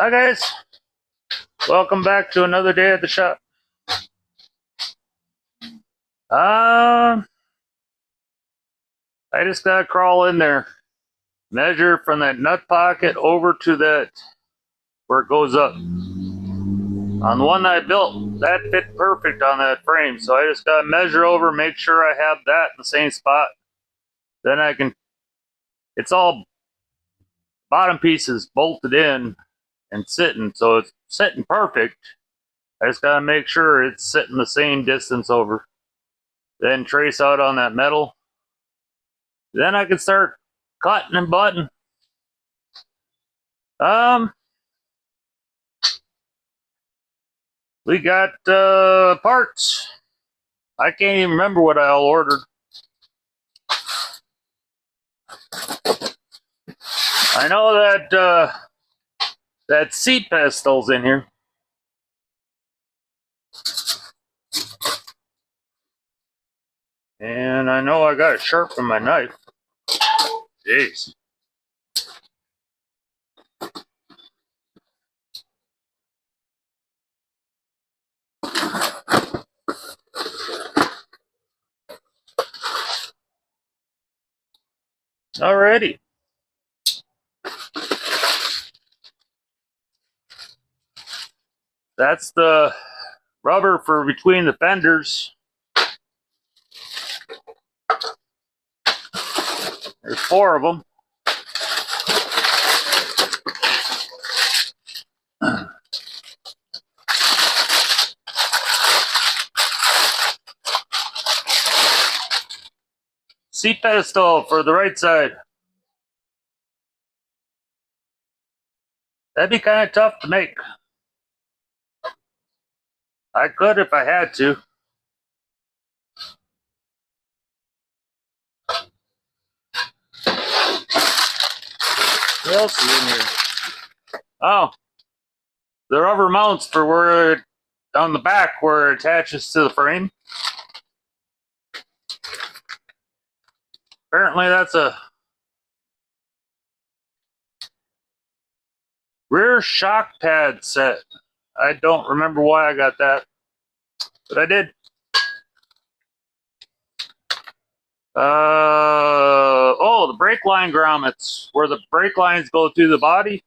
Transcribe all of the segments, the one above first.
Hi guys, welcome back to another day at the shop. Um, I just gotta crawl in there, measure from that nut pocket over to that where it goes up. On the one that I built, that fit perfect on that frame, so I just gotta measure over, make sure I have that in the same spot. Then I can. It's all bottom pieces bolted in and sitting, so it's sitting perfect. I just gotta make sure it's sitting the same distance over. Then trace out on that metal. Then I can start cutting and butting. Um, we got parts. I can't even remember what I all ordered. I know that that seat pedestal's in here. And I know I got it sharpened my knife. Jeez. Alrighty. That's the rubber for between the fenders. There's 4 of them. Seat pedestal for the right side. That'd be kind of tough to make. I could if I had to. What else is in here? Oh, the rubber mounts for where it, on the back where it attaches to the frame. Apparently that's a rear shock pad set. I don't remember why I got that, but I did. Oh, the brake line grommets, where the brake lines go through the body.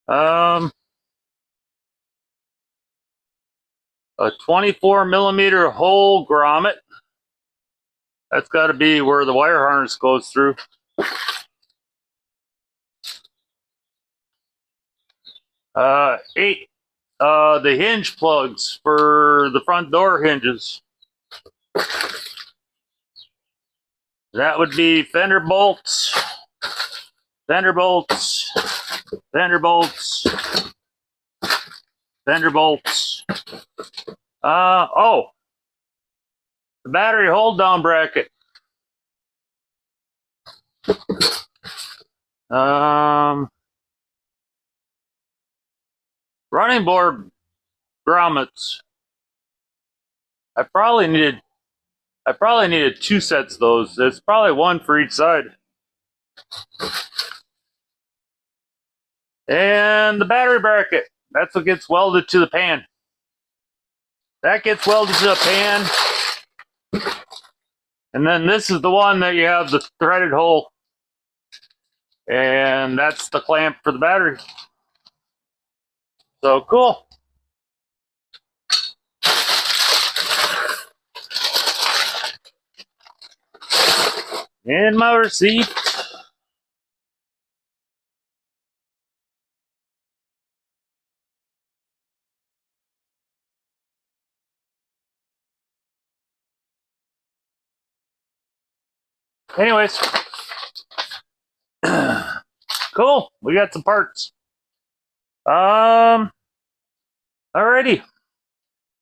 A 24 millimeter hole grommet. That's got to be where the wire harness goes through. Eight. The hinge plugs for the front door hinges. That would be fender bolts, fender bolts, fender bolts, fender bolts. Oh, the battery hold down bracket. Running board grommets. I probably needed 2 sets of those. There's probably 1 for each side. And the battery bracket. That's what gets welded to the pan. That gets welded to the pan. And then this is the one that you have the threaded hole. And that's the clamp for the battery. So cool. And my receipt. Anyways. Cool. We got some parts. Alrighty.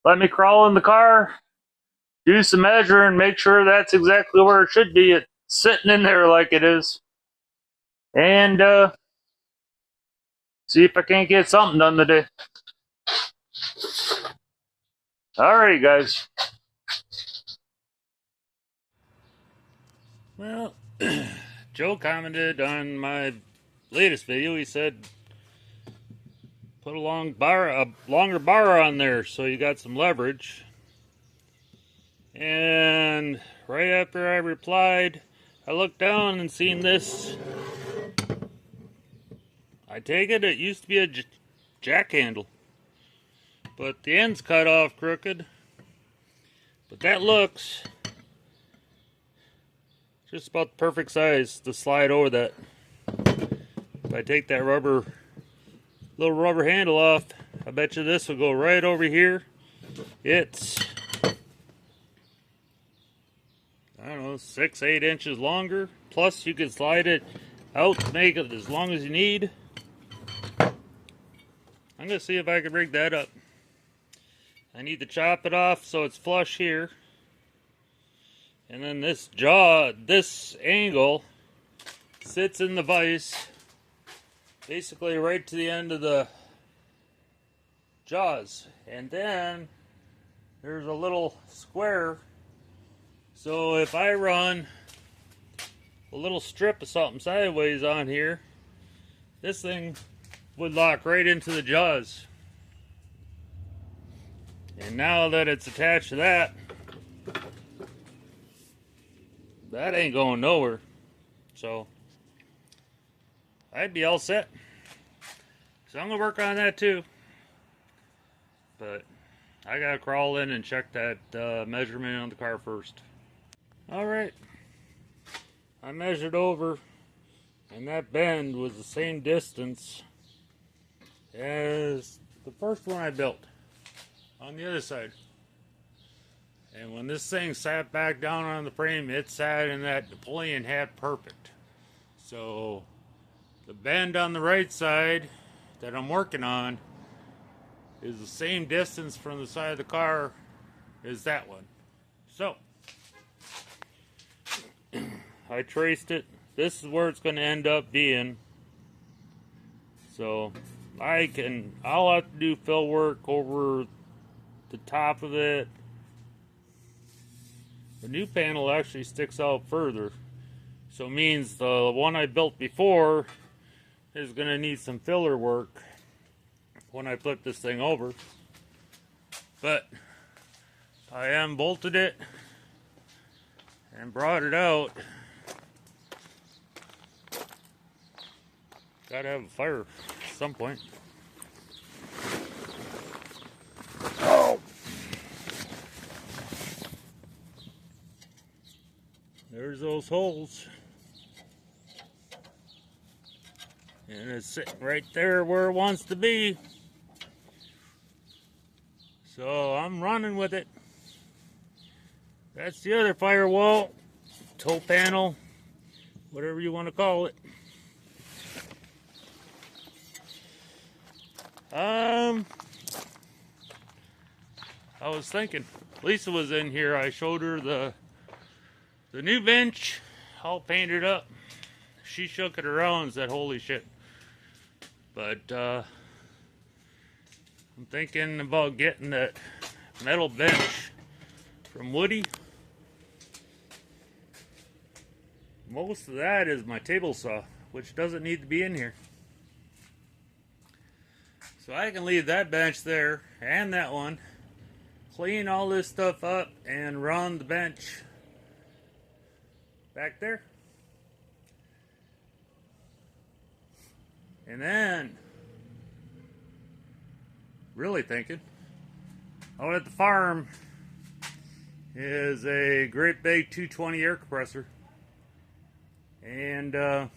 Let me crawl in the car, do some measuring, make sure that's exactly where it should be. It's sitting in there like it is. And see if I can't get something done today. Alrighty, guys. Well, Joe commented on my latest video, he said put a longer bar on there so you got some leverage. And right after I replied, I looked down and seen this. I take it used to be a jack handle, but the end's cut off crooked. But that looks just about the perfect size to slide over that. If I take that little rubber handle off, I bet you this will go right over here. It's, I don't know, 6-8 inches longer. Plus you can slide it out to make it as long as you need. I'm going to see if I can rig that up. I need to chop it off so it's flush here. And then this angle sits in the vise, basically right to the end of the jaws. And then there's a little square. So if I run a little strip of something sideways on here, this thing would lock right into the jaws. And now that it's attached to that ain't going nowhere. So I'd be all set. So I'm gonna work on that too. But I gotta crawl in and check that measurement on the car first. Alright. I measured over, and that bend was the same distance as the first one I built on the other side. And when this thing sat back down on the frame, it sat in that Napoleon hat perfect. So the bend on the right side that I'm working on is the same distance from the side of the car as that one. So I traced it. This is where it's going to end up being. So I'll have to do fill work over the top of it. The new panel actually sticks out further, so it means the one I built before is going to need some filler work when I flip this thing over. But I bolted it and brought it out. Gotta have a fire at some point. Oh! There's those holes. And it's sitting right there where it wants to be. So I'm running with it. That's the other firewall, toe panel, whatever you want to call it. I was thinking, Lisa was in here, I showed her the new bench, all painted up. She shook it around and said, holy shit. But I'm thinking about getting that metal bench from Woody. Most of that is my table saw, which doesn't need to be in here. So I can leave that bench there and that one, clean all this stuff up, and run the bench back there. And then, really thinking, out at the farm is a great big 220 air compressor. And I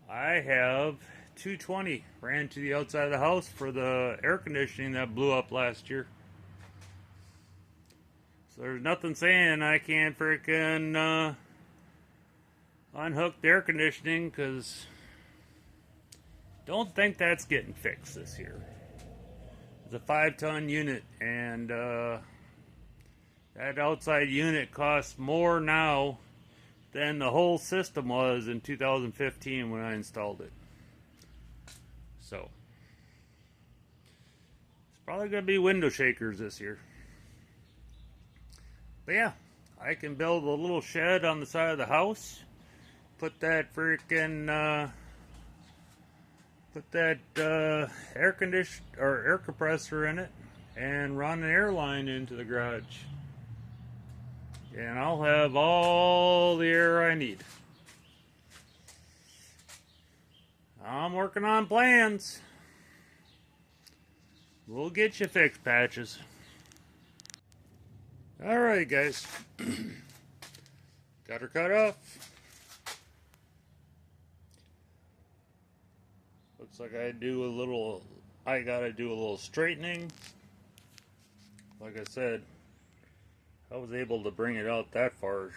have 220 ran to the outside of the house for the air conditioning that blew up last year. So there's nothing saying I can't freaking unhook the air conditioning, because don't think that's getting fixed this year. It's a 5-ton unit, and that outside unit costs more now than the whole system was in 2015 when I installed it. So it's probably going to be window shakers this year. But yeah, I can build a little shed on the side of the house put that freaking air conditioner or air compressor in it and run an air line into the garage. And I'll have all the air I need. I'm working on plans. We'll get you fixed, Patches. Alright, guys. Got her cut off. Looks like I gotta do a little straightening. Like I said, I was able to bring it out that far.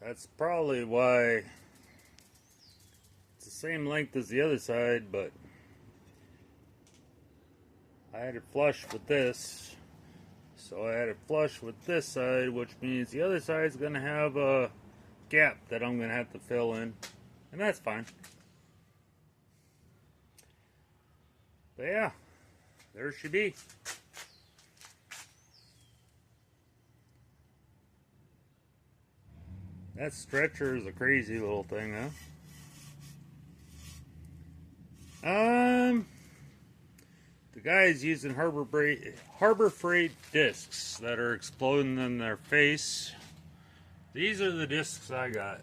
That's probably why it's the same length as the other side, but I had it flush with this. So I had it flush with this side, which means the other side is going to have a gap that I'm going to have to fill in. And that's fine. But yeah, there she be. That stretcher is a crazy little thing, huh? The guy's using Harbor Freight discs that are exploding in their face. These are the discs I got.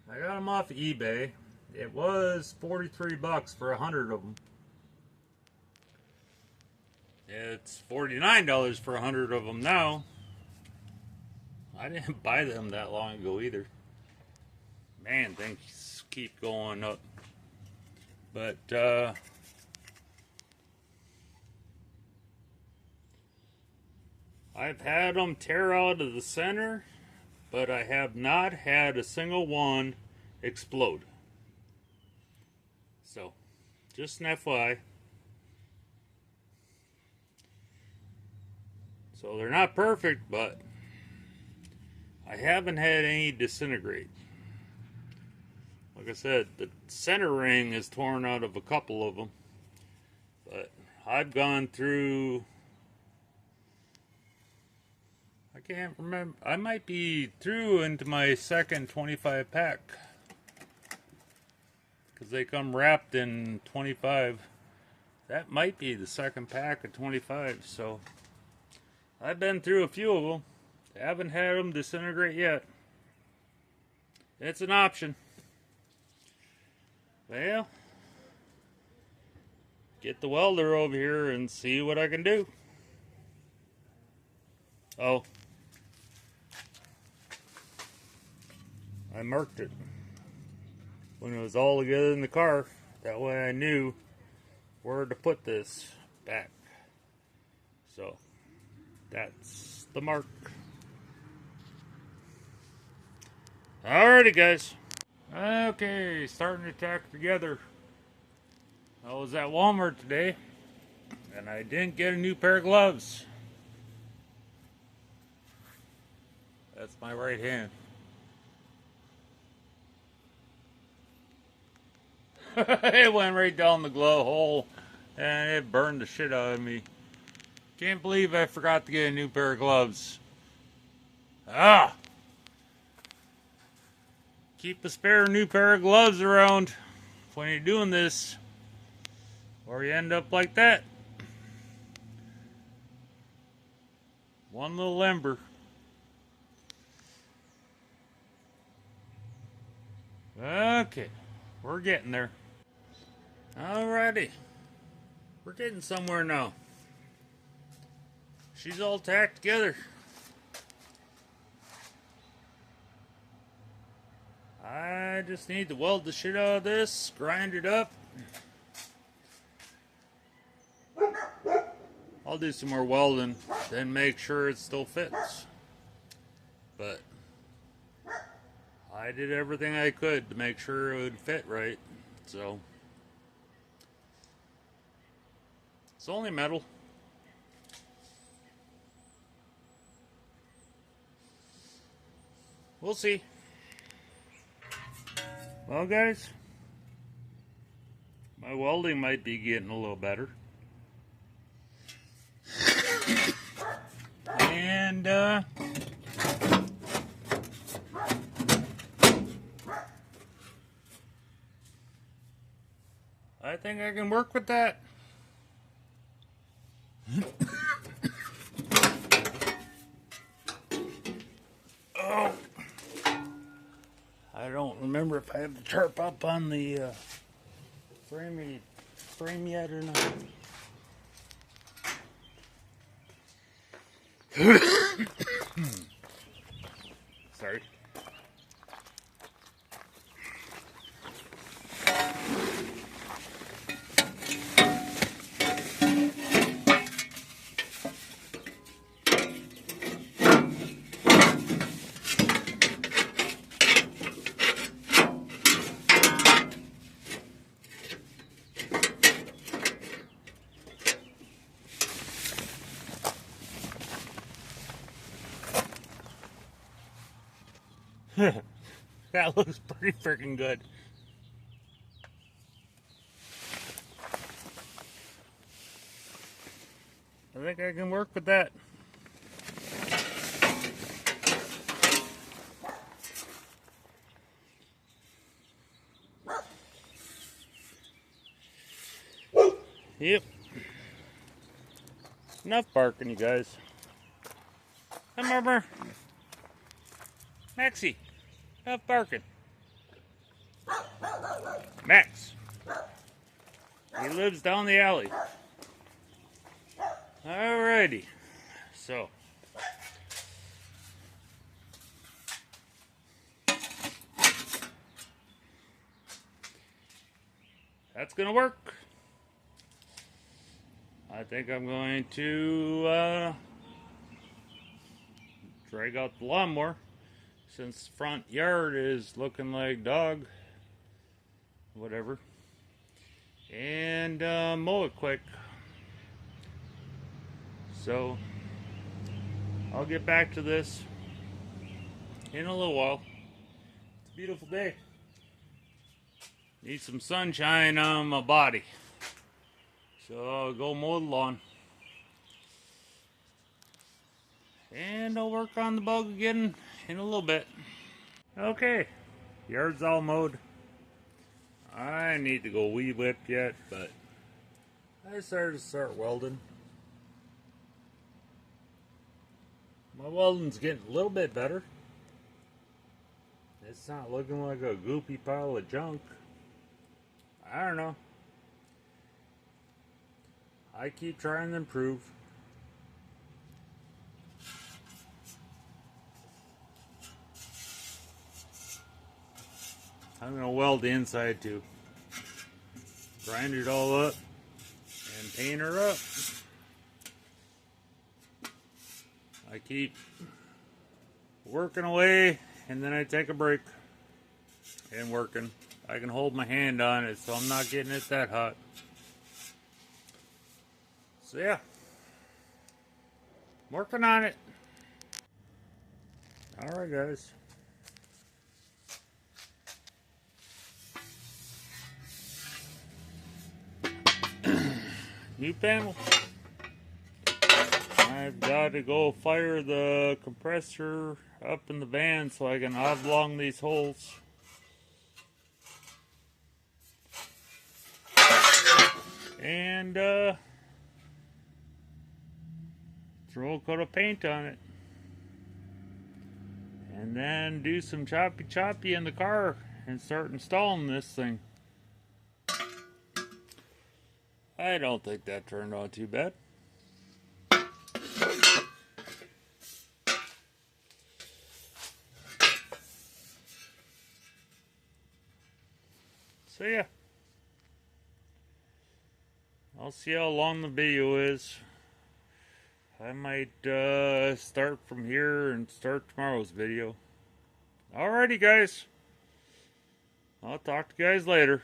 I got them off eBay. It was 43 bucks for 100 of them. It's $49 for 100 of them now. I didn't buy them that long ago either. Man, things keep going up. But, I've had them tear out of the center, but I have not had a single one explode. So, just an FYI. So they're not perfect, but I haven't had any disintegrate. Like I said, the center ring is torn out of a couple of them. But I've gone through, I can't remember, I might be through into my second 25 pack. Because they come wrapped in 25. That might be the second pack of 25, so I've been through a few of them. Haven't had them disintegrate yet. It's an option. Well, get the welder over here and see what I can do. Oh, I marked it when it was all together in the car. That way I knew where to put this back. So, that's the mark. Alrighty, guys. Okay, starting to tack together. I was at Walmart today, and I didn't get a new pair of gloves. That's my right hand. It went right down the glove hole, and it burned the shit out of me. Can't believe I forgot to get a new pair of gloves. Ah! Keep a spare new pair of gloves around when you're doing this, or you end up like that. One little ember. Okay, we're getting there. Alrighty, we're getting somewhere now. She's all tacked together. I just need to weld the shit out of this, grind it up. I'll do some more welding, then make sure it still fits. But I did everything I could to make sure it would fit right, so. It's only metal. We'll see. Well, guys, my welding might be getting a little better. And, I think I can work with that. Oh, I don't remember if I have the tarp up on the frame yet or not. Sorry. That looks pretty freaking good. I think I can work with that. Yep. Enough barking, you guys. Come over. Maxie, enough barking. Max. He lives down the alley. Alrighty. So. That's gonna work. I think I'm going to drag out the lawnmower since the front yard is looking like dog. Whatever. And mow it quick. So I'll get back to this in a little while. It's a beautiful day. Need some sunshine on my body. So I'll go mow the lawn. And I'll work on the bug again in a little bit. Okay, yard's all mowed. I need to go weed whip yet, but I decided to start welding. My welding's getting a little bit better. It's not looking like a goopy pile of junk. I don't know. I keep trying to improve. I'm going to weld the inside too. Grind it all up and paint her up. I keep working away and then I take a break and working. I can hold my hand on it so I'm not getting it that hot. So yeah, I'm working on it. Alright guys. New panel. I've got to go fire the compressor up in the van so I can oblong these holes. And throw a coat of paint on it. And then do some choppy in the car and start installing this thing. I don't think that turned out too bad. So yeah, I'll see how long the video is. I might start from here and start tomorrow's video. Alrighty guys, I'll talk to you guys later.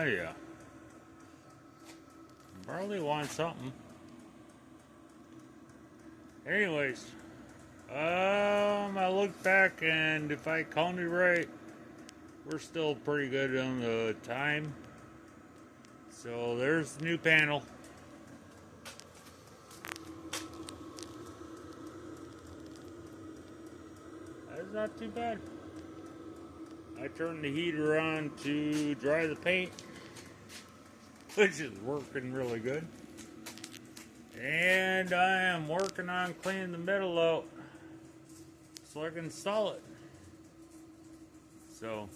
Yeah. Barley wants something. Anyways, I look back and if I counted right, we're still pretty good on the time. So there's the new panel. I That's not too bad. I turned the heater on to dry the paint, which is working really good. And I am working on cleaning the metal out so I can install it. So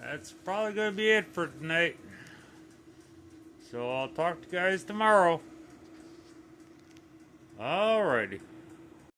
that's probably going to be it for tonight. So I'll talk to you guys tomorrow. Alrighty.